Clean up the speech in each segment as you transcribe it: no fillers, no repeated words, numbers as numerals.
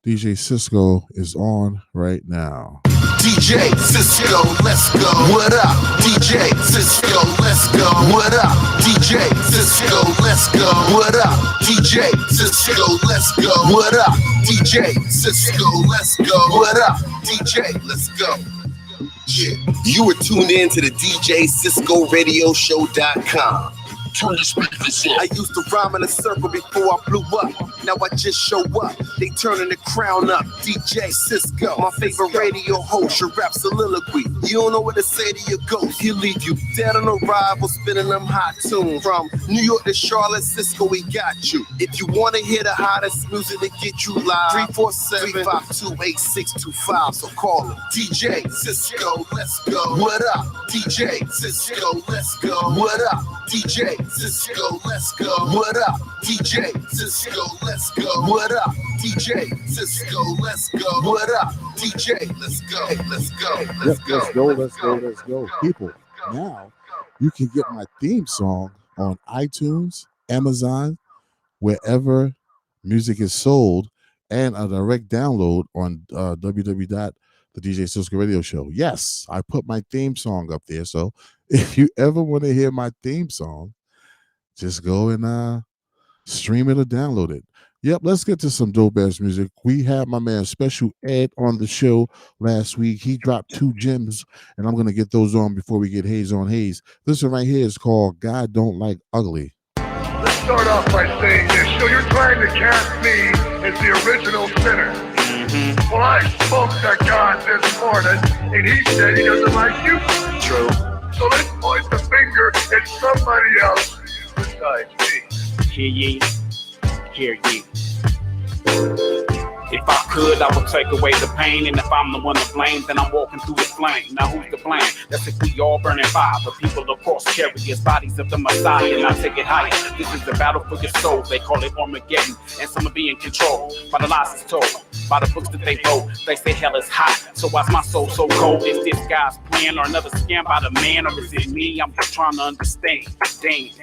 DJ Cisco is on right now. DJ Cisco, let's go. What up? DJ Cisco, let's go. What up? DJ Cisco, let's go. What up? DJ Cisco, let's go. What up? DJ Cisco, let's go. What up? DJ, let's go. Yeah, you were tuned in to the DJCRadio.com. Turn your speakers up. I used to rhyme in a circle before I blew up. Now I just show up. They turning the crown up. DJ Cisco, my favorite radio host. Your rap soliloquy. You don't know what to say to your ghost. He'll leave you dead on arrival, spinning them hot tunes. From New York to Charlotte, Cisco, we got you. If you want to hear the hottest music to get you live, 347-352-8625. So call him. DJ Cisco, let's go. What up? DJ Cisco, let's go. What up? DJ Cisco, let's go. What up? DJ Cisco, let's go. What up? DJ Cisco, let's go. What up? DJ, let's go. Let's go. Let's go. People, now you can get my theme song on iTunes, Amazon, wherever music is sold, and a direct download on www.thedjCRadio.show. Yes, I put my theme song up there. So if you ever want to hear my theme song, just go and stream it or download it. Yep, let's get to some dope ass music. We had my man Special Ed on the show last week. He dropped 2 gems, and I'm going to get those on before we get Haze on Haze. This one right here is called God Don't Like Ugly. Let's start off by saying this. So you're trying to cast me as the original sinner. Well, I spoke to God this morning, and he said he doesn't like you. True. So let's point the finger at somebody else besides me. Hear ye, hear ye. If I could, I would take away the pain. And if I'm the one to blame, then I'm walking through the flame. Now who's to blame? That's if we all burning fire. The people of course carriers, bodies of the Messiah. And I take it higher. This is the battle for your soul. They call it Armageddon. And some are being controlled by the lies that's told, by the books that they wrote. They say hell is hot. So why's my soul so cold? Is this guy's plan or another scam by the man? Or is it me? I'm just trying to understand. Dang.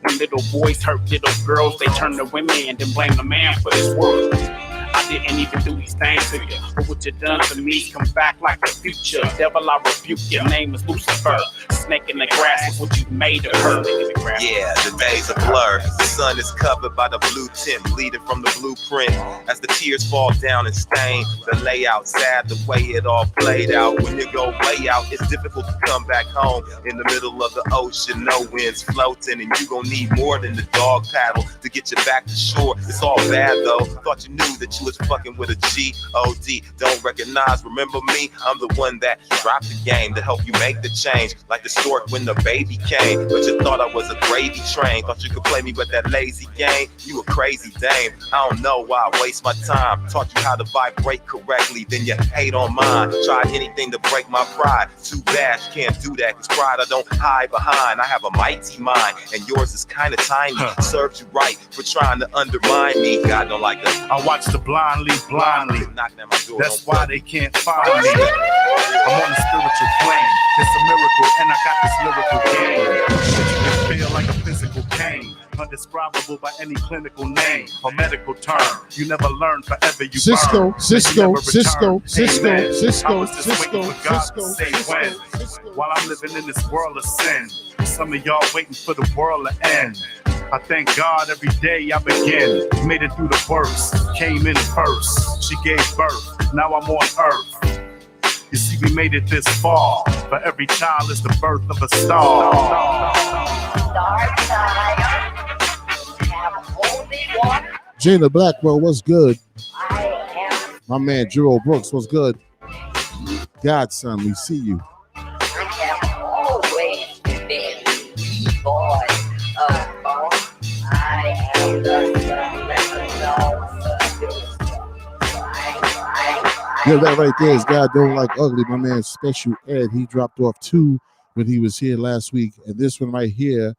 When little boys hurt little girls, they turn to women and then blame the man for this world. I didn't even do these things to you, but what you done to me come back like the future. Devil, I rebuke your name is Lucifer. Snake in the grass is what you made of her. Yeah, the days are blurred. The sun is covered by the blue tint, bleeding from the blueprint. As the tears fall down and stain the layout, sad the way it all played out. When you go way out, it's difficult to come back home. In the middle of the ocean, no winds floating, and you gon' need more than the dog paddle to get you back to shore. It's all bad though. Thought you knew that you was fucking with a G-O-D. Don't recognize, remember me? I'm the one that dropped the game to help you make the change. Like the stork when the baby came, but you thought I was a gravy train. Thought you could play me with that lazy game. You a crazy dame. I don't know why I waste my time. Taught you how to vibrate correctly, then you hate on mine. Tried anything to break my pride. Too bad you can't do that, cause pride I don't hide behind. I have a mighty mind, and yours is kinda tiny. Served you right for trying to undermine me. God don't like that. I watch the blindly. That's why they can't find me. I'm on the spiritual plane. It's a miracle, and I got this lyrical game. But you can feel like a physical pain, undescribable by any clinical name or medical term. You never learn, forever you Cisco, burn. Cisco. I was just waiting for God to say when. While I'm living in this world of sin, some of y'all waiting for the world to end. I thank God every day I begin. Made it through the worst, came in first. She gave birth, now I'm on earth. You see, we made it this far. For every child is the birth of a star. Jada Blackwell, what's good? My man Jero Brooks, what's good? Godson, we see you. Yeah, that right there is God Don't Like Ugly. My man Special Ed, he dropped off 2 when he was here last week. And this one right here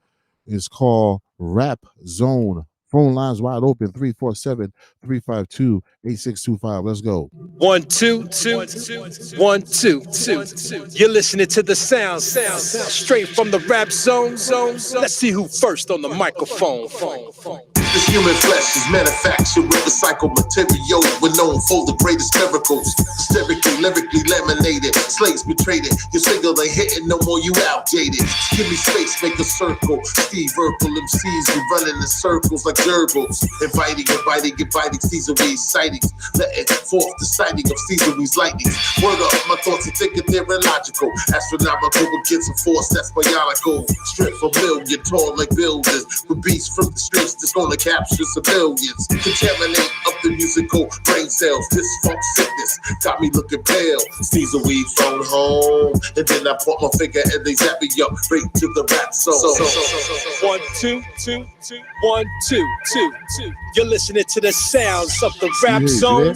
is called Rap Zone. Phone lines wide open, 347-352-8625. Let's go. 1 2 2 1 2 2. You're listening to the sound straight from the rap zone. Let's see who first on the microphone. This human flesh is manufactured with recycled material, we're known for the greatest miracles. Hysterically, lyrically laminated, slaves betrayed it. Your signal ain't hitting no more, you outdated. Give me space, make a circle. Steve Urkel, MCs, we running in circles like gerbils. Inviting, Caesar Weed's sightings. Letting forth the sighting of Caesar Weed's lightnings. Word up, my thoughts are thinking they're illogical. Astronomical against a force that's bionical. Strength a million, tall like buildings. With beasts from the streets that's gonna capture civilians. Contaminate up the musical brain cells. This funk sickness got me looking pale. Caesar Weed phone home. And then I put my finger and they zap me up right to the rap song. 1, 2, 2, 2, 1, 2, 2, 2. You're listening to the sounds of the rap zone.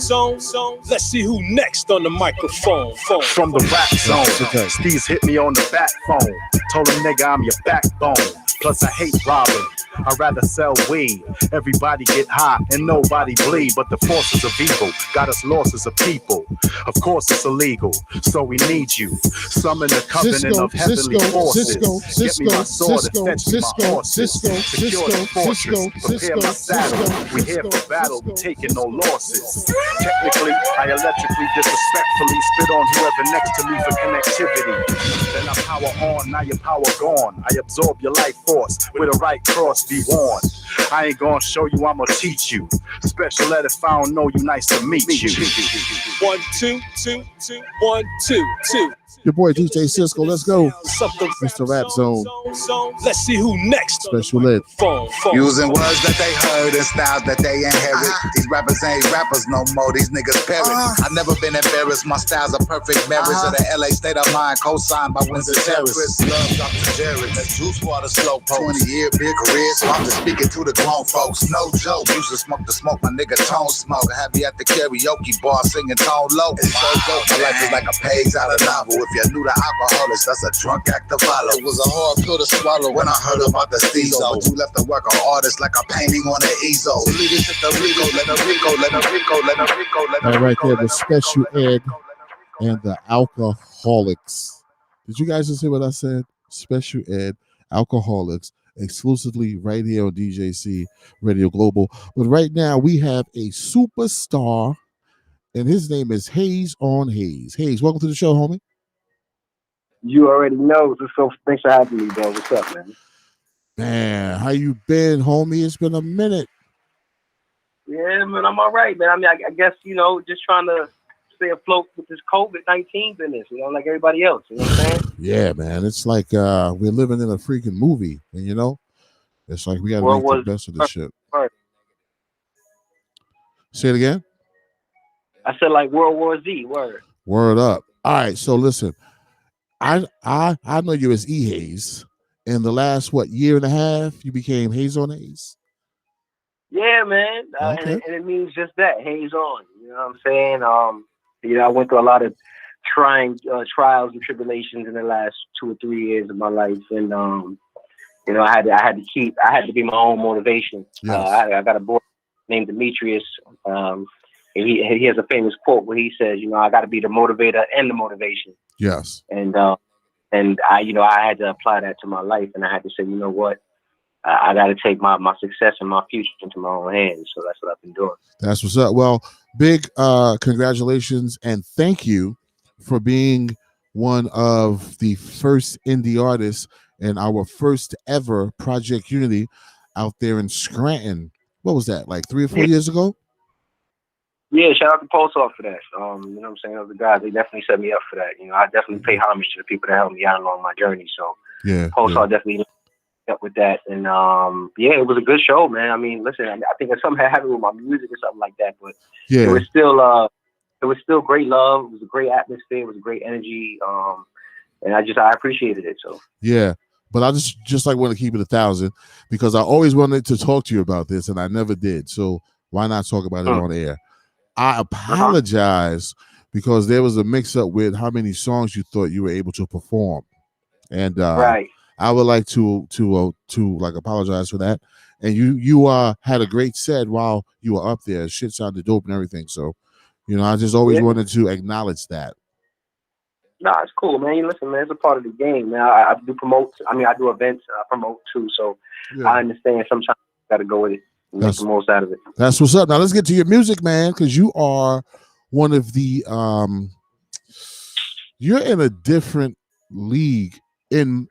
Let's see who next on the microphone. From the rap zone, Steve's hit me on the back phone. Told him, nigga, I'm your backbone. Plus, I hate robbing. I'd rather sell weed. Everybody get high and nobody bleed. But the forces of evil got us lost as a people. Of course, it's illegal, so we need you. Summon the covenant of heavenly forces. Get me my sword and fetch me my horses. Secure the fortress, prepare my saddle. We here for battle, we taking no losses. Technically, I electrically, disrespectfully spit on whoever next to me for connectivity. Then I power on, now your power gone. I absorb your life force with a right cross be warned. I ain't gonna show you, I'ma teach you. Special ed if I don't know you, nice to meet you. 1, 2, 2, 2, 1, 2, 2. Your boy DJ Cisco, let's go. Mr. Rap Zone. Let's see who next. Special ed. Using words that they heard and styles that they inherit. These rappers ain't rappers no more, these niggas parrot. I've never been embarrassed, my style's a perfect marriage of the LA state of mind, co-signed by Winston Terrace. Love Dr. Jared, that's juice water slow post. 20-year big career, so I'm just speaking to the grown folks. No joke, used to smoke the smoke, my nigga tone smoke. I have me at the karaoke bar singing tone low. It's so dope, my life is like a page out of novel. If you're new to alcoholics, that's a drunk act to follow. It was a hard pill to swallow when I heard about the Steezo. But you left the work of artists like a painting on an easel. Leave it to the Rico, let the Rico, let the Rico, let the Rico, let the Rico. All right, there, the Special Ed and the Alcoholics. Did you guys just hear what I said? Special Ed, Alcoholics, exclusively right here on DJC Radio Global. But right now we have a superstar, and his name is Haze on Haze. Haze, welcome to the show, homie. You already know. So thanks for having me, bro. What's up, man? Man, how you been, homie? It's been a minute. Yeah, man, I'm all right, man. I mean, I guess, you know, just trying to stay afloat with this COVID-19 business, you know, like everybody else. You know what I'm saying? Yeah, man. It's like we're living in a freaking movie, and you know, it's like we got to make the best of this shit. Say it again. I said like World War Z. Word up. All right, so listen. I know you as E-Haze. In the last, year and a half, you became Haze on Haze? Yeah, man. Okay. And it means just that, Haze on. You know what I'm saying? You know, I went through a lot of trying trials and tribulations in the last 2 or 3 years of my life. And, you know, I had to be my own motivation. Yes. I got a boy named Demetrius. He has a famous quote where he says, you know, I got to be the motivator and the motivation. Yes. And I, you know, I had to apply that to my life, and I had to say, you know what, I got to take my success and my future into my own hands. So that's what I've been doing. That's what's up. Well, big congratulations and thank you for being one of the first indie artists in our first ever Project Unity out there in Scranton. What was that, like 3 or 4 years ago? Yeah, shout out to Pulse Off for that. You know what I'm saying? The guys, they definitely set me up for that. You know, I definitely pay homage to the people that helped me out along my journey. So yeah, Pulse Off definitely up with that. And yeah, it was a good show, man. I mean, listen, I think something had happened with my music or something like that, but yeah, it was still great love. It was a great atmosphere. It was a great energy. And I appreciated it. So yeah. But I just like want to keep it 1,000 because I always wanted to talk to you about this and I never did. So why not talk about it on air? I apologize because there was a mix-up with how many songs you thought you were able to perform, and right. I would like to like apologize for that. And you had a great set while you were up there. Shit sounded dope and everything. So, you know, I just always wanted to acknowledge that. No, it's cool, man. Listen, man, it's a part of the game. Now I do promote. I mean, I do events. I promote too. So I understand sometimes you got to go with it. make the most out of it. That's what's up. Now let's get to your music, man, because you are one of the you're in a different league in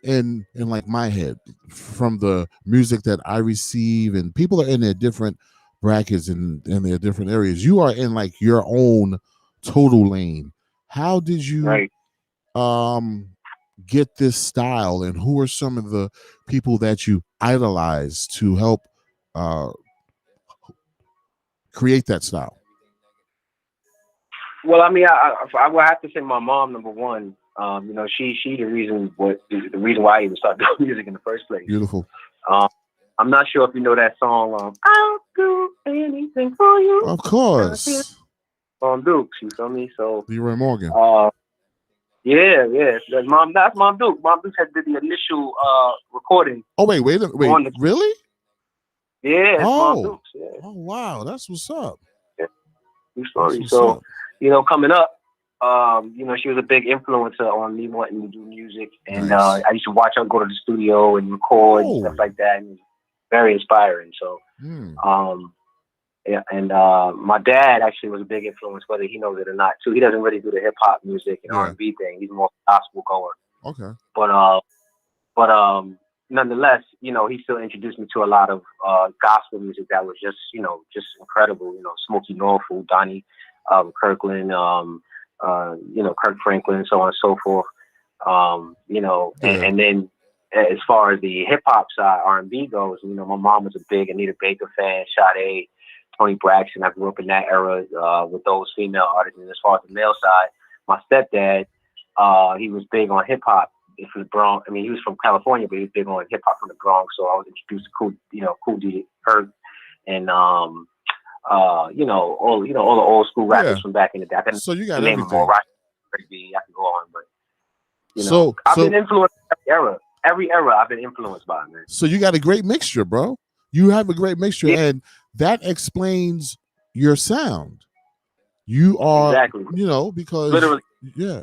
like my head from the music that I receive, and people are in their different brackets and in their different areas. You are in like your own total lane. How did you get this style, and who are some of the people that you idolize to help create that style? Well, I mean, I would have to say my mom, number one. You know, she the reason why I even started doing music in the first place. Beautiful. I'm not sure if you know that song. I'll do anything for you. Of course. Dukes, you feel me? So Leroy Morgan. Yeah. That's Mom Duke. Mom Duke had did the initial recording. Oh wait, really? Yeah, it's Mom Dukes. Yeah. Oh wow, that's what's up. Yeah. True story. So, you know, coming up, you know, she was a big influencer on me wanting to do music, and nice. I used to watch her go to the studio and record and stuff like that, and it was very inspiring. So, yeah, and my dad actually was a big influence, whether he knows it or not. Too, he doesn't really do the hip hop music and R&B thing. He's more gospel goer. Okay. But nonetheless, you know, he still introduced me to a lot of gospel music that was just, you know, just incredible. You know, Smokey Norfolk, Donnie Kirkland, you know, Kirk Franklin, so on and so forth. You know, and then as far as the hip hop side, R&B goes, you know, my mom was a big Anita Baker fan, Sade, Tony Braxton. I grew up in that era with those female artists. And as far as the male side, my stepdad, he was big on hip hop. From the Bronx. I mean, he was from California, but he was big on hip hop from the Bronx. So I was introduced to Cool D Herc, and you know, all the old school rappers from back in the day. So you got name everything. More. I can go on, but you know, I've been influenced every era. I've been influenced by, man. So you got a great mixture, bro. You have a great mixture, and that explains your sound. You are exactly, you know, because literally, yeah.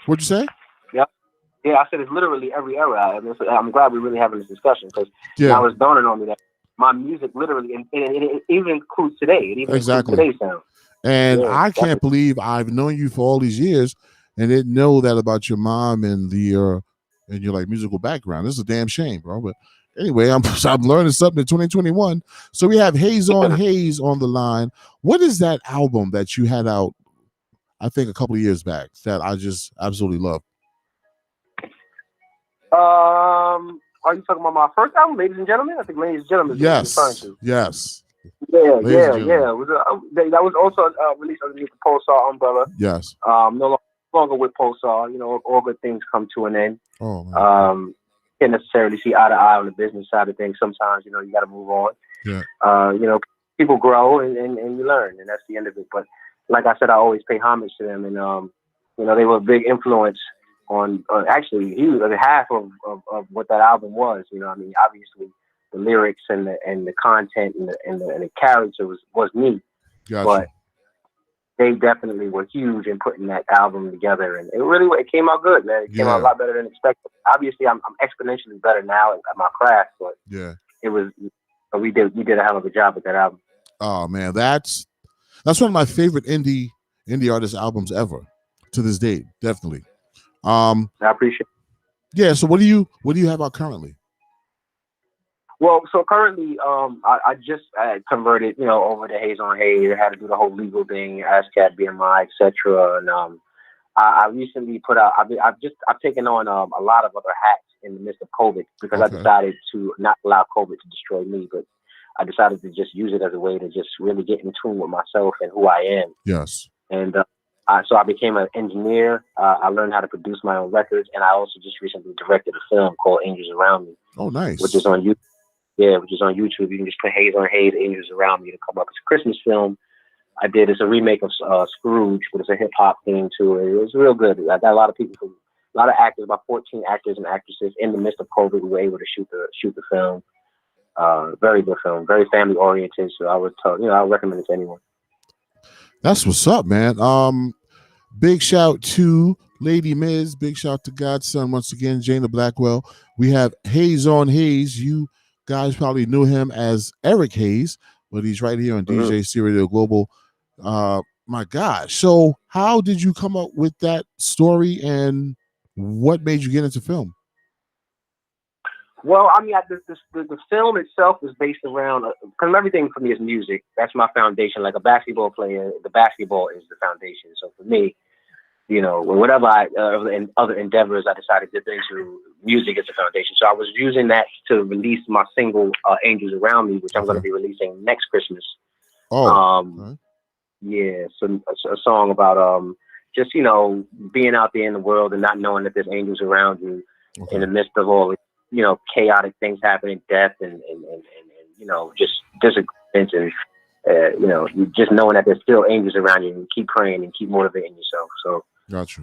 What'd you say? Yeah, I said it's literally every era. I mean, I'm glad we're really having this discussion, because now it's dawning on me that my music literally, and it even includes today. It even includes today's sound. And I can't believe I've known you for all these years and didn't know that about your mom and your like musical background. This is a damn shame, bro. But anyway, I'm learning something in 2021. So we have Haze on Haze on the line. What is that album that you had out, I think, a couple of years back, that I just absolutely love? Are you talking about my first album, Ladies and Gentlemen? I think Ladies and Gentlemen is what you're referring to. Yes. Yeah. That was also released underneath the Pulsar umbrella. Yes. No longer with Pulsar. You know, all good things come to an end. Oh, man. Can't necessarily see eye to eye on the business side of things. Sometimes, you know, you got to move on. Yeah. You know, people grow and you learn, and that's the end of it. But like I said, I always pay homage to them, and you know, they were a big influence on. Actually, he was half of what that album was. You know, I mean, obviously, the lyrics and the content and the character was me, but they definitely were huge in putting that album together, and it came out good, man. It came out a lot better than expected. Obviously, I'm exponentially better now at my craft, but it was. We did a hell of a job with that album. Oh man, that's one of my favorite indie artist albums ever to this date. Definitely. I appreciate it. Yeah. So what do you have out currently? Well, so currently, I just converted, you know, over to Haze on Haze. I had to do the whole legal thing, ASCAP, BMI, etc. And I recently put out. I've taken on a lot of other hats in the midst of COVID, because I decided to not allow COVID to destroy me, but I decided to just use it as a way to just really get in tune with myself and who I am. Yes. And so I became an engineer. I learned how to produce my own records, and I also just recently directed a film called Angels Around Me. Oh, nice. Which is on YouTube. Yeah, which is on YouTube. You can just put Haze on Haze, Angels Around Me to come up. It's a Christmas film. It's a remake of Scrooge, but it's a hip hop theme to it. It was real good. I got a lot of people, a lot of actors, about 14 actors and actresses. In the midst of COVID, we were able to shoot the film. Very good film, very family oriented. So I recommend it to anyone. That's what's up, man. Big shout to Lady Miz. Big shout to Godson once again, Jana Blackwell. We have Haze on Haze. You guys probably knew him as Eric Haze, but he's right here on DJCRadio Global. My gosh. So how did you come up with that story, and what made you get into film? Well, I mean, the film itself is based around, because everything for me is music. That's my foundation. Like a basketball player, the basketball is the foundation. So for me, whatever in other endeavors I decided to dip into, music is the foundation. So I was using that to release my single, Angels Around Me, which I'm going to be releasing next Christmas. Yeah, so a song about just being out there in the world and not knowing that there's angels around you in the midst of all chaotic things happening, death and just disagreements and just knowing that there's still angels around you, and keep praying and keep motivating yourself. So gotcha.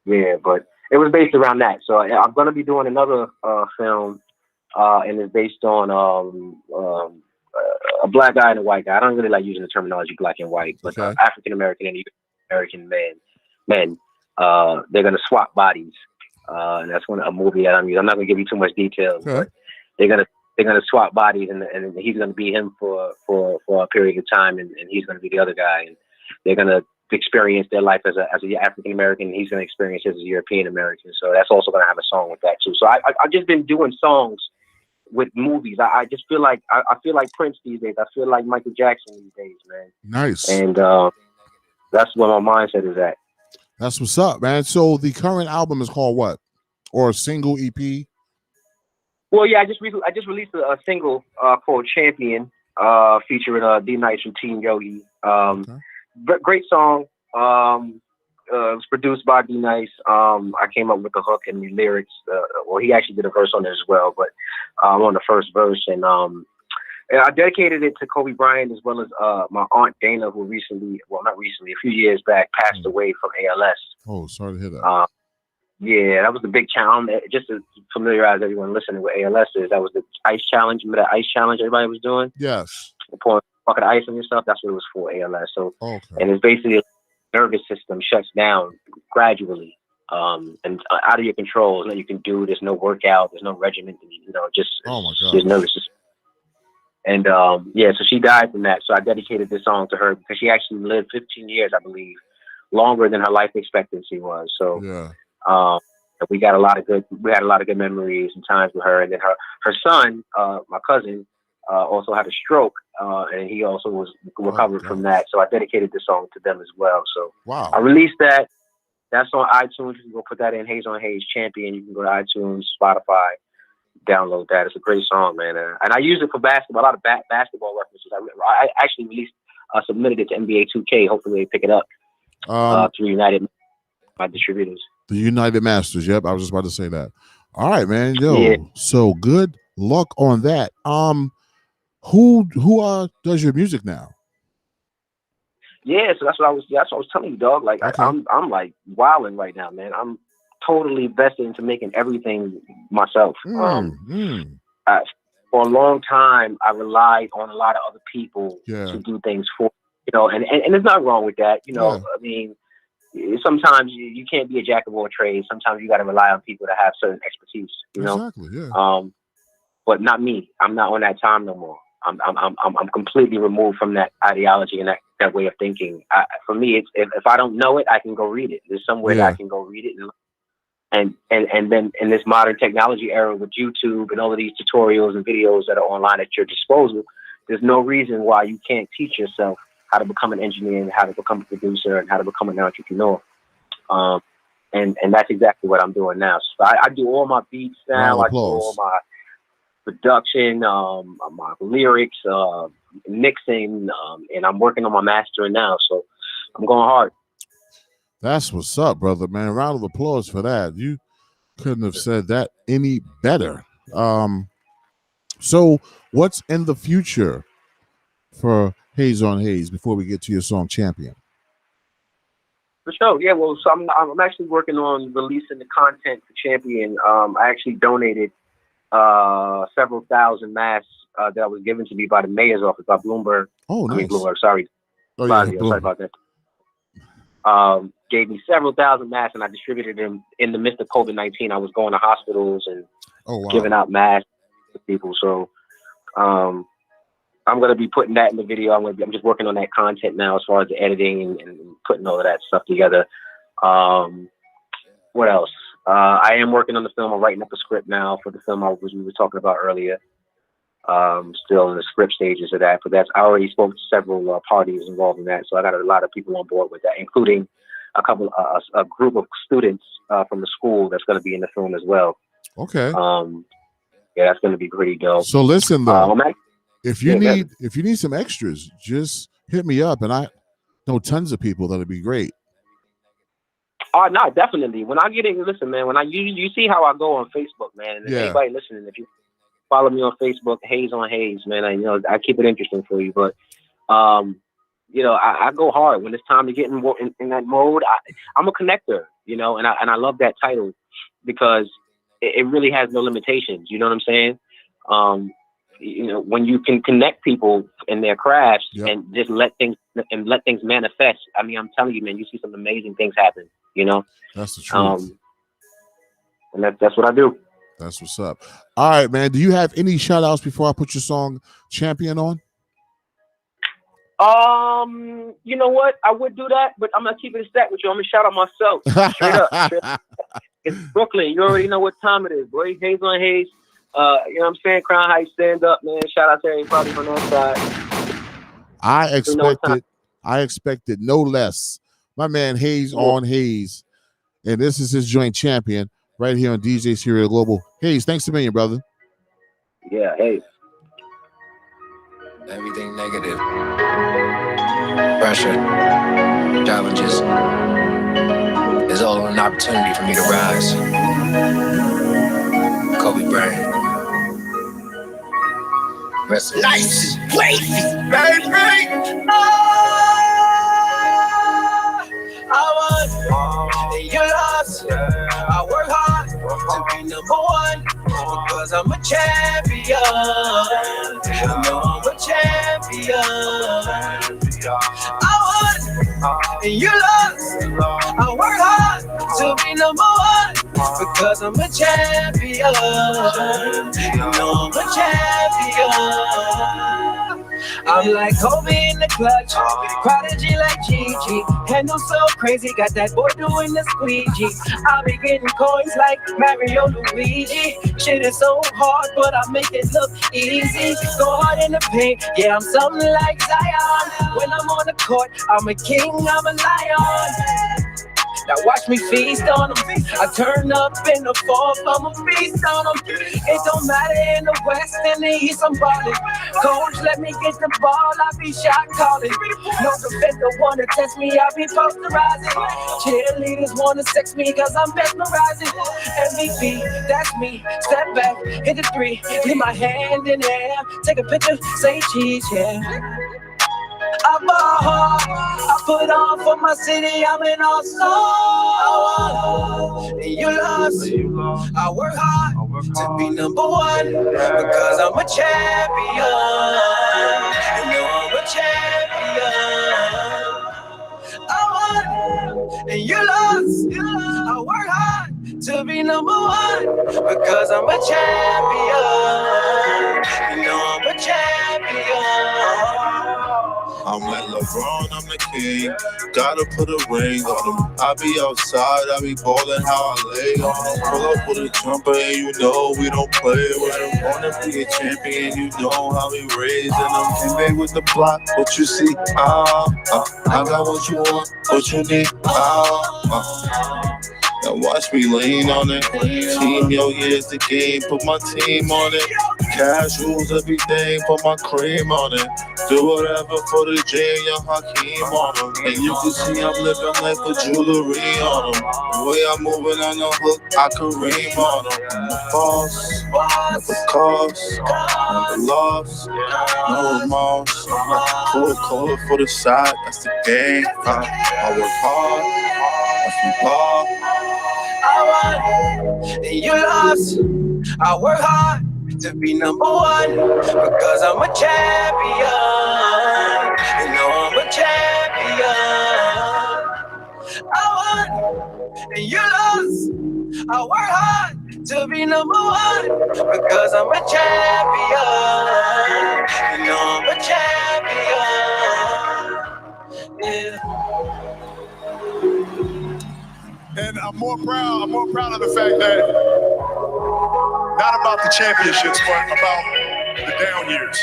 Yeah, but it was based around that. So I'm gonna be doing another film, and it's based on a black guy and a white guy. I don't really like using the terminology black and white, but African American and American men. They're gonna swap bodies, and that's a movie that I'm using. I'm not gonna give you too much details, but they're gonna swap bodies, and he's gonna be him for a period of time, and he's gonna be the other guy, and they're gonna experience their life as a African American, and he's gonna experience it as a European American. So that's also gonna have a song with that too. So I've just been doing songs with movies. I just feel like I feel like Prince these days. I feel like Michael Jackson these days, man. Nice. And that's where my mindset is at. That's what's up, man. So the current album is called what? Or a single EP? Well, yeah, I just released a single called Champion, featuring D-Nice from Team Yogi. Great song. It was produced by D-Nice. I came up with the hook and the lyrics. He actually did a verse on it as well, but I'm on the first verse. And I dedicated it to Kobe Bryant, as well as my aunt Dana, who not recently, a few years back, passed away from ALS. Oh, sorry to hear that. Yeah, that was the big challenge. Just to familiarize everyone listening with ALS is, that was the ice challenge. Remember that ice challenge everybody was doing? Yes. Pouring a bucket of ice on yourself. That's what it was for, ALS. So, and it's basically nervous system shuts down gradually, and out of your control. There's nothing you can do. There's no workout. There's no regimen. Just your nervous system. And so she died from that. So I dedicated this song to her, because she actually lived 15 years, I believe, longer than her life expectancy was. So we had a lot of good memories and times with her. And then her son, my cousin, also had a stroke, and he also was recovered from that. So I dedicated this song to them as well. So I released that. That's on iTunes. You can go put that in, Haze on Haze Champion. You can go to iTunes, Spotify, download that. It's a great song, man. And I use it for basketball, a lot of basketball references. I actually submitted it to NBA 2K. Hopefully they pick it up through United, my distributors. The United Masters. Yep, I was just about to say that. All right, man. Yo, so good luck on that. Who does your music now? Yeah, so that's what I was telling you, dog. Like I'm like wilding right now, man. I'm totally vested into making everything myself. For a long time, I relied on a lot of other people to do things for and there's nothing wrong with that. I mean, sometimes you can't be a jack of all trades. Sometimes you got to rely on people to have certain expertise. Exactly. Yeah. But not me. I'm not on that time no more. I'm completely removed from that ideology and that way of thinking. For me, it's if I don't know it, I can go read it. There's somewhere that I can go read it, and then in this modern technology era with YouTube and all of these tutorials and videos that are online at your disposal, there's no reason why you can't teach yourself how to become an engineer and how to become a producer and how to become an entrepreneur. And that's exactly what I'm doing now. So I do all my beats now. I do all my production, my lyrics, mixing, and I'm working on my mastering now. So I'm going hard. That's what's up, brother, man. Round of applause for that. You couldn't have said that any better. So what's in the future for Haze on Haze before we get to your song Champion? For sure. Yeah, well, so I'm actually working on releasing the content for Champion. I actually donated several thousand masks that was given to me by the mayor's office, by Bloomberg. Oh, nice. I mean, Bloomberg, sorry. Sorry about that. Gave me several thousand masks, and I distributed them in the midst of COVID-19. I was going to hospitals and giving out masks. with people. So I'm gonna be putting that in the video. I'm just working on that content now as far as the editing and putting all of that stuff together. What else? I am working on the film. I'm writing up a script now for the film we were talking about earlier. Still in the script stages of that, but I already spoke to several parties involved in that, so I got a lot of people on board with that, including a group of students from the school that's going to be in the film as well. Okay. Yeah, that's going to be pretty dope. So listen though, if you need some extras, just hit me up, and I know tons of people that'd be great. Oh no, definitely. When I get in, listen, man. When you see how I go on Facebook, man. And anybody listening, if you follow me on Facebook, Haze on Haze, man. I keep it interesting for you, but I go hard when it's time to get in that mode. I'm a connector, and I love that title because it really has no limitations. You know what I'm saying? When you can connect people in their crafts and just let things manifest. I mean, I'm telling you, man, you see some amazing things happen. That's the truth. And that's what I do. That's what's up. All right, man. Do you have any shout outs before I put your song Champion on? You know what? I would do that, but I'm gonna keep it a stack with you. I'm gonna shout out myself. Straight up. It's Brooklyn. You already know what time it is, boy. Haze on Haze. You know what I'm saying? Crown Heights, stand up, man. Shout out to everybody from that side. I expected no less. My man Haze on Haze. And this is his joint Champion right here on DJCRadio Global. Haze, thanks a million, brother. Yeah, Haze. Everything negative. Pressure. Challenges. It's all an opportunity for me to rise. Kobe Bryant. Rest in peace. Baby. I won, you lost. I work hard to be number one because I'm a champion. You know I'm a champion. I won, and you lost. I work hard to be number one because I'm a champion. You know I'm a champion. I'm like Kobe in the clutch, prodigy like Gigi. Handle so crazy, got that boy doing the squeegee. I be getting coins like Mario Luigi. Shit is so hard, but I make it look easy. Go hard in the paint, yeah, I'm something like Zion. When I'm on the court, I'm a king, I'm a lion. Now watch me feast on them. I turn up in the fourth, I'ma feast on them. It don't matter in the west and the east, I'm ballin'. Coach, let me get the ball, I be shot calling. No defender wanna test me, I be posterizing. Cheerleaders wanna sex me cause I'm mesmerizing. MVP, that's me. Step back, hit the three, leave my hand in the air. Take a picture, say cheese, yeah. I ball hard, I put on for my city, I'm an all-star. And you lost, I work hard to be number one because I'm a champion. You know I'm a champion. I won, and you lost, I work hard to be number one because I'm a champion. You know I'm a champion. I'm like LeBron, I'm the king. Gotta put a ring on him. I be outside, I be ballin' how I lay on him. Pull up with a jumper and you know we don't play with him. Wanna be a champion, you know how we raising them. Came back with the block, what you see? I got what you want, what you need. Now watch me lean on it. Team, yo, yeah, it's the game. Put my team on it. Casuals, everything. Put my cream on it. Do whatever for the gym, young Hakeem on them. And you can see I'm living life with jewelry on them. The way I'm moving on the hook, I can ream on them. I'm the boss, never cost, never lost, no remorse. Pull color for the side, that's the game. I work hard, that's my ball. I won, and you lost. I work hard to be number one because I'm a champion. You know I'm a champion. I won, and you lost. I work hard to be number one because I'm a champion. You know I'm a champion. Yeah. And I'm more proud of the fact that not about the championships, but about the down years.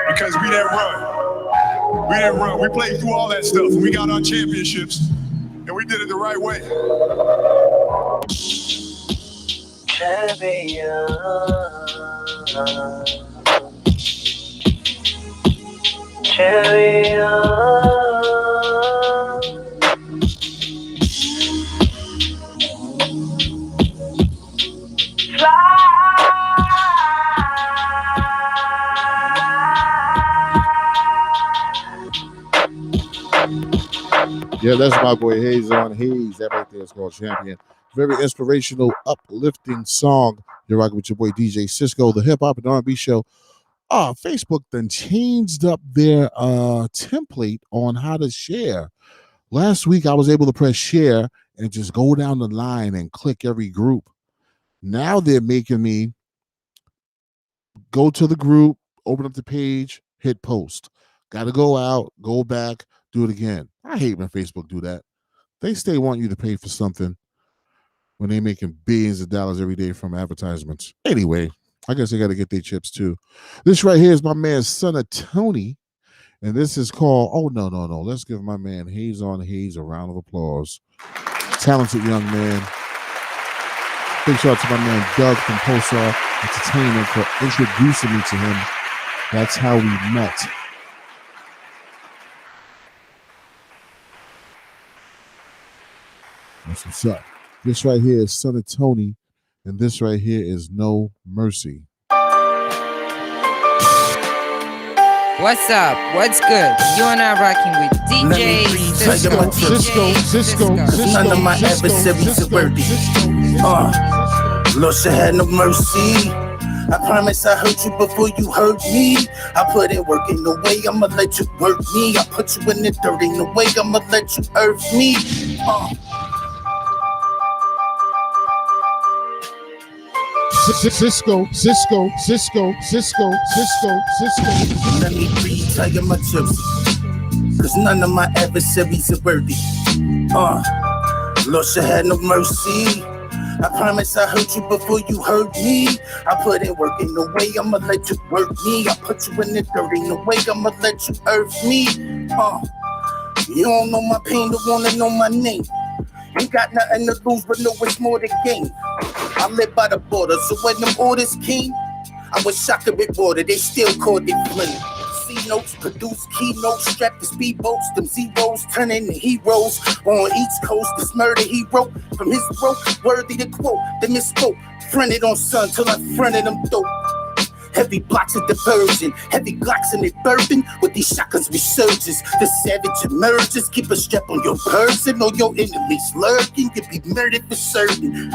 Because we didn't run. We played through all that stuff. We got our championships, and we did it the right way. Champion. Yeah, that's my boy Haze on Haze. That right there is called Champion. Very inspirational, uplifting song. You're rocking with your boy DJ Cisco, the hip hop and R&B show. Facebook then changed up their template on how to share. Last week, I was able to press share and just go down the line and click every group. Now they're making me go to the group, open up the page, hit post. Got to go out, go back, do it again. I hate when Facebook do that. They still want you to pay for something when they're making billions of dollars every day from advertisements. Anyway, I guess they got to get their chips too. This right here is my man, Son of Tony. And this is called, oh, no. Let's give my man Haze on Haze a round of applause. Talented young man. Big shout out to my man Doug from Pulsar Entertainment for introducing me to him. That's how we met. That's what's up. This right here is Son of Tony, and this right here is No Mercy. What's up? What's good? You and I rocking with DJ Cisco. None of my adversaries are worthy. Lord, she had no mercy. I promise I hurt you before you hurt me. I put in work in the way I'ma let you work me. I put you in the dirt in the way I'ma let you earth me. Cisco. Let me retell you my jersey, cause none of my adversaries are worthy. Lord, she had no mercy. I promise I hurt you before you hurt me. I put in work in the way I'ma let you work me. I put you in the dirt in the way I'ma let you earth me. You don't know my pain, don't wanna know my name. Ain't got nothing to lose, but know it's more to gain. I live by the border, so when them orders came, I was shocked with water, they still called it flame. C-notes, produce keynotes, strapped to speedboats, them zeros turning to heroes. On East Coast, this murder he wrote from his throat, worthy to quote, the misspoke. Fronted on son till I fronted them dope. Heavy blocks of diversion, heavy glocks in it bourbon. With these shotguns resurgence, the savage emerges. Keep a strap on your person or your enemies lurking. You'll be murdered for certain.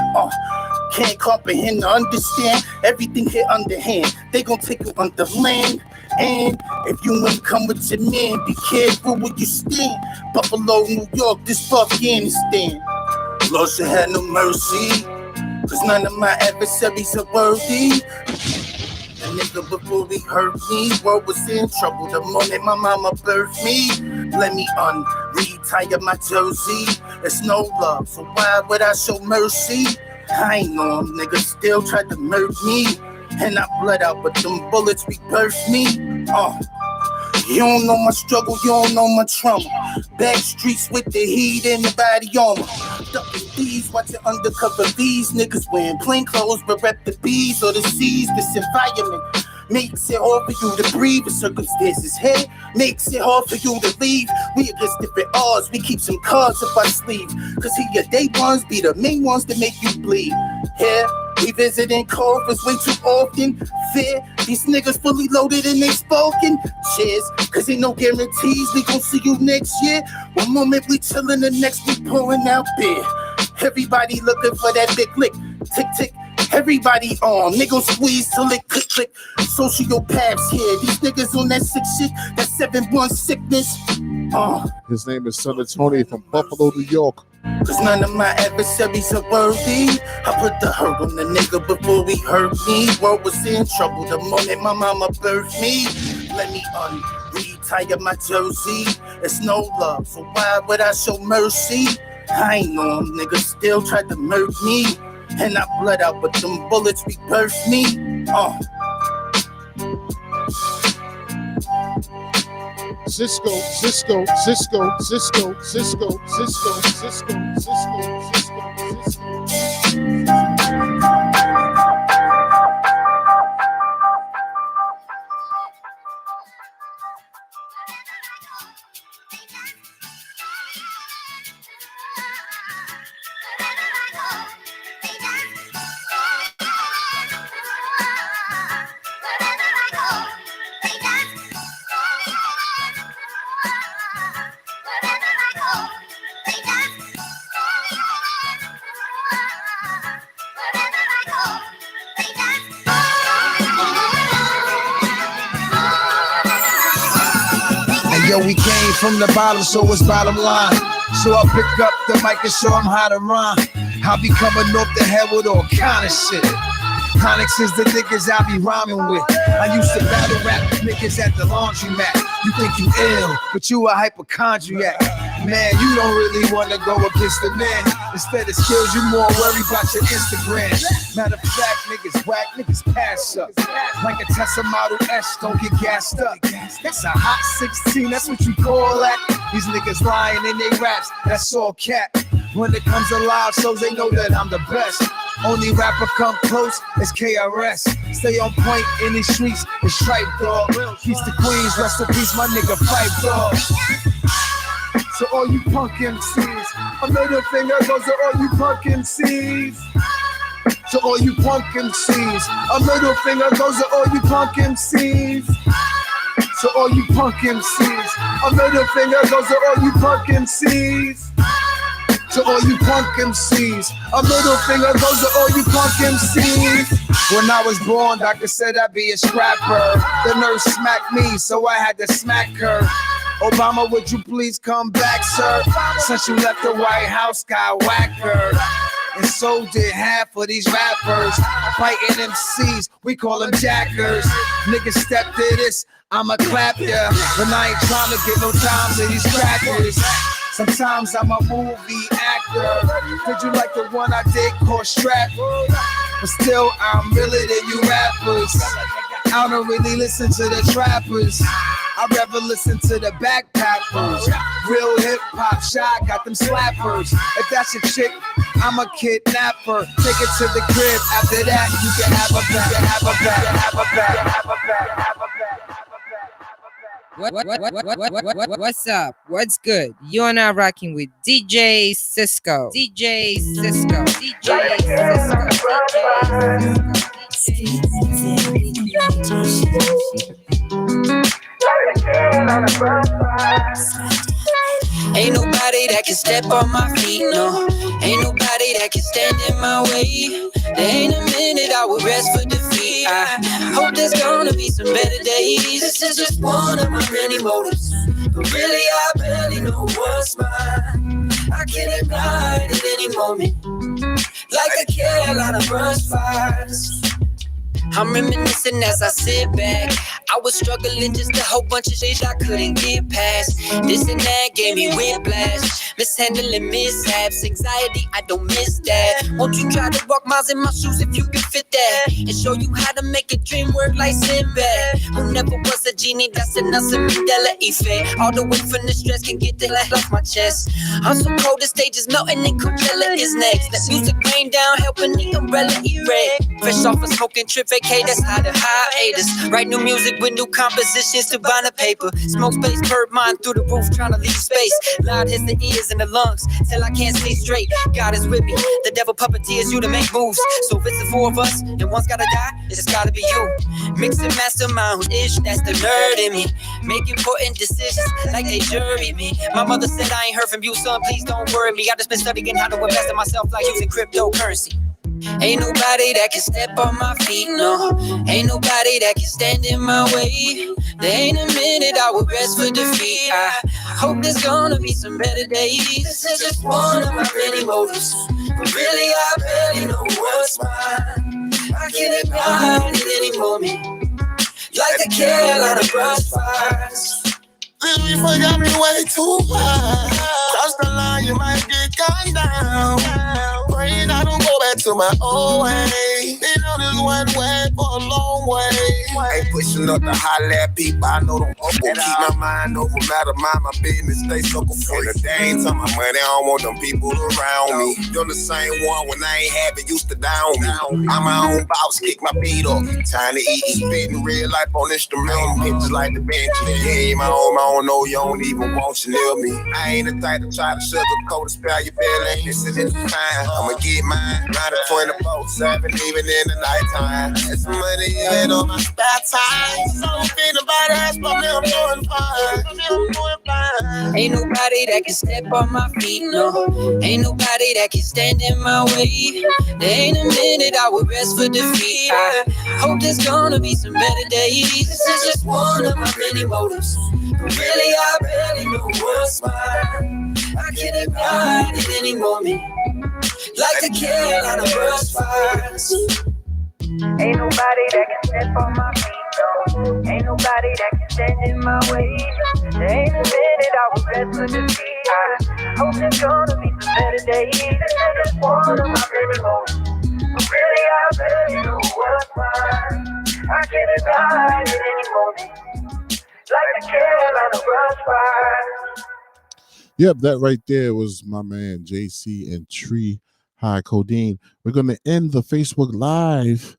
Can't comprehend or understand everything here underhand. They gon' take you under land. And if you ain't come with your man, be careful where you stand. Buffalo, New York, this for Afghanistan. Lord, she had no mercy, cause none of my adversaries are worthy. A nigga before he hurt me, world was in trouble the morning my mama birthed me. Let me retire my jersey. There's no love, so why would I show mercy? I ain't know him, nigga still tried to murder me. And I bled out, but them bullets rebirthed me. You don't know my struggle, you don't know my trauma. Back streets with the heat and the body armor. Ducking these, watching undercover these niggas wearing plain clothes, but rep the bees or the seas. This environment makes it hard for you to breathe. The circumstances here makes it hard for you to leave. We against different odds, we keep some cards up our sleeve. Cause here your day ones be the main ones that make you bleed. Yeah. We visiting coffers way too often. Fear, these niggas fully loaded and they spoken. Cheers, cause ain't no guarantees we gon' see you next year. One moment we chillin', the next we pouring out beer. Everybody looking for that big lick. Tick, tick, everybody on. Nigga squeeze till it click, click. Sociopaths here, these niggas on that sick shit. That 7-1 sickness. His name is Son of Tony from Buffalo, New York. Cause none of my adversaries are worthy. I put the hurt on the nigga before he hurt me. World was in trouble the moment my mama birthed me. Let me retire my jersey. It's no love, so why would I show mercy? I ain't know them niggas still tried to murk me. And I bled out, but them bullets rebirthed me. Cisco. Yo, we came from the bottom, so it's bottom line. So I pick up the mic and show them how to rhyme. I'll be coming off the head with all kind of shit. Onyx is the niggas I be rhyming with. I used to battle rap niggas at the laundromat. You think you ill, but you a hypochondriac. Man, you don't really want to go against the man. Instead of skills, you more worried about your Instagram. Matter of fact, niggas whack, niggas pass up. Like a Tesla Model S, don't get gassed up. That's a hot 16, that's what you call that. These niggas lying in their raps, that's all cap. When it comes to live shows, they know that I'm the best. Only rapper come close is KRS. Stay on point in these streets, it's Tripe Dog. Peace to Queens, rest in peace, my nigga Fight Dog. So all you punk MCs, a middle finger goes to all you punk MCs. To all you punk MCs, a middle finger goes to all you punk MCs. To all you punk MCs, a middle finger goes to all you punk MCs. To all you punk MCs, a middle finger goes to all you punk MCs. When I was born, doctor said I'd be a scrapper. The nurse smacked me, so I had to smack her. Obama, would you please come back, sir? Since you left the White House, got whacker. And so did half of these rappers. Fighting MCs, we call them jackers. Niggas step to this, I'ma clap ya. But I ain't trying to get no time to these crackers. Sometimes I'm a movie actor. Did you like the one I did called Strap? But still, I'm realer than you rappers. I don't really listen to the trappers. I'd rather listen to the backpackers. Real hip-hop shot, got them slappers. If that's your chick, I'm a kidnapper. Take it to the crib. After that, you can have a back, have a back, have a back, have a back, have a back. What's up? What's good? You're now rocking with DJ Cisco. DJ Cisco. DJ Cisco. Ain't nobody that can step on my feet, no. Ain't nobody that can stand in my way. There ain't a minute I would rest for defeat. I hope there's gonna be some better days. This is just one of my many motives, but really I barely know what's mine. I can ignite at any moment, like a Carolina brush fires. I'm reminiscing as I sit back. I was struggling just a whole bunch of shit I couldn't get past. This and that gave me whiplash. Mishandling mishaps, anxiety, I don't miss that. Won't you try to walk miles in my shoes if you can fit that? And show you how to make a dream work like Sinbad. Who never was a genie, that's a Nelson Mandela effect. All the way from the stress can get the light off my chest. I'm so cold, the stage is melting and Coachella is next. Let music rain down, helping the umbrella erect. Fresh off a smoking trip, vacay, that's how the hiatus. Write new music with new compositions to bind a paper. Smoke space, bird mind through the roof, trying to leave space. Loud hits the ears and the lungs, till I can't see straight. God is with me, the devil puppeteers you to make moves. So if it's the four of us, and one's gotta die, it's gotta be you. Mixing mastermind, ish, that's the nerd in me. Make important decisions like they jury me. My mother said I ain't heard from you, son, please don't worry me. I just been studying how to invest in myself like using cryptocurrency. Ain't nobody that can step on my feet, no. Ain't nobody that can stand in my way. There ain't a minute I will rest for defeat. I hope there's gonna be some better days. This is just one of my many motives, but really I barely know what's mine. I can ignite at any moment, like the Carolina brush fires. This before got me way too high. Cross the line, you might get gunned down. Praying I don't go back to my old way. Been on this one way for a long way. Ain't pushing up to holler at people, I know them up. Keep my mind over matter, mind my business, stay sucker free. And they ain't talking my money, I don't want them people around me. You're the same one when I ain't have it, used to down me. I'm my own boss, kick my feet up. Time to eat, spitting real life on instrumental. Pictures like the bench, yeah, my own, no, you don't even want you near me. I ain't the type to try to sugarcoat or spare your feelings. This is the time, I'ma get mine. 24/7, even in the nighttime. It's some money in on my spare time. So if anybody asks for me, I'm doing fine. Ain't nobody that can step on my feet, no. Ain't nobody that can stand in my way. There ain't a minute I will rest for defeat. I hope there's gonna be some better days. This is just one of my many motives, but really I barely know what's mine. I can ignite at any moment, like the Carolina brush fires. Ain't nobody that can step on my feet, no. Ain't nobody that can stand in my way. There ain't a minute I will rest for defeat. I hope there's gonna be some better days. This is just one of my many moments, but really I barely know what's mine. I can ignite at any moment, like the Carolina brush fires. Yep, that right there was my man JC and Tree High Codeine. We're going to end the Facebook Live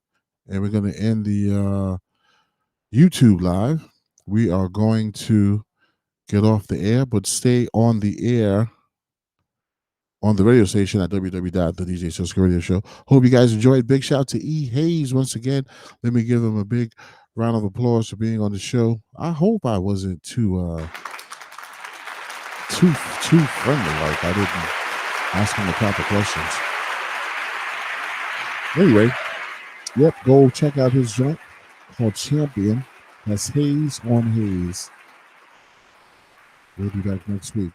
and we're going to end the YouTube Live. We are going to get off the air, but stay on the air on the radio station at www.thedjCRadio show. Hope you guys enjoyed. Big shout out to E. Haze once again. Let me give him a big round of applause for being on the show. I hope I wasn't too friendly, like I didn't ask him the proper questions. Anyway, yep, go check out his joint called Champion. That's Haze on Haze. We'll be back next week.